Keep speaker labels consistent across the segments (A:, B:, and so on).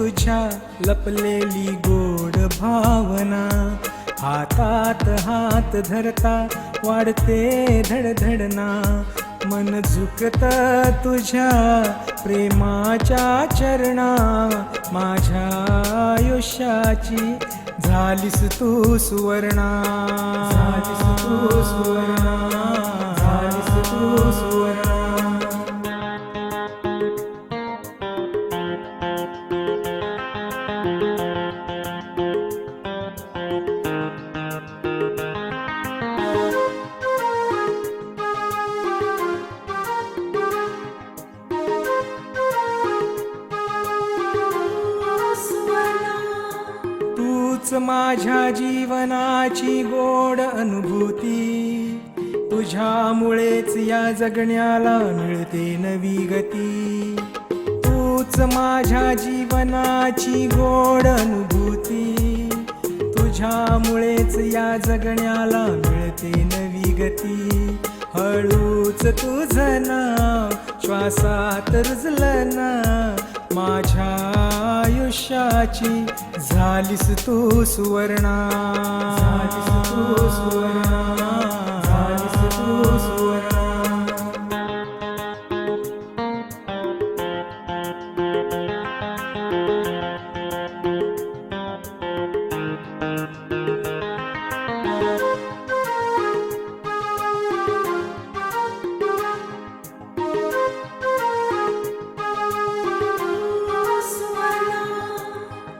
A: तुझ्या लपलेली गोड भावना, हातात हात धरता वाढते धडधडना, मन झुकत तुझ्या प्रेमाच्या चरणा, माझ्या आयुष्याची झालीस तू सुवर्णा, झालीस तू सुवर्णा, झालीस तू सुवर्णा. तूच माझ्या जीवनाची गोड अनुभूती, तुझ्यामुळेच या जगण्याला मिळते नवी गती. तूच माझ्या जीवनाची गोड अनुभूती, तुझ्यामुळेच या जगण्याला मिळते नवी गती. हळूच तुझं नाव श्वासात रुजलं ना, माझ्या आयुष्याची झालीस तू सुवर्णा, झालीस तू सुवर्णा, झालीस तू सुवर्णा.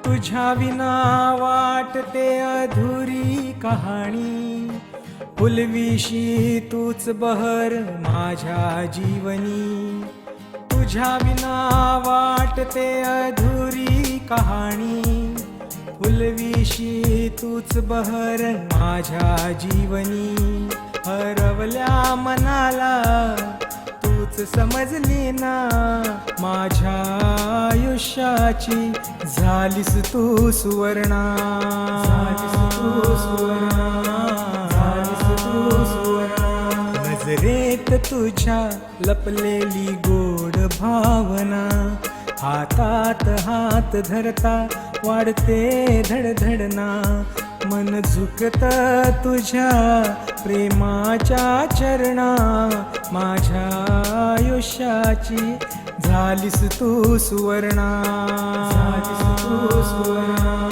A: तुझ्या विना वाटते अधुरी कहाणी, फुलविशी तूच बहर माझ्या जीवनी. तुझ्या विना वाटते अधुरी कहाणी, फुलविशी तूच बहर माझ्या जीवनी. हरवल्या मनाला तूच समजली ना, माझ्या आयुष्याची झालीस तू सुवर्णा, झालीस तू सुवर्णा, झालीस तू सुवर्णा. नजरेत तुझ्या लपलेली गोड भावना, हातात हात धरता वाढते धडधडना, मन झुकत तुझ्या प्रेमाच्या चरणा, माझ्या आयुष्याची झालीस तू सुवर्णा, झालीस तू सुवर्णा.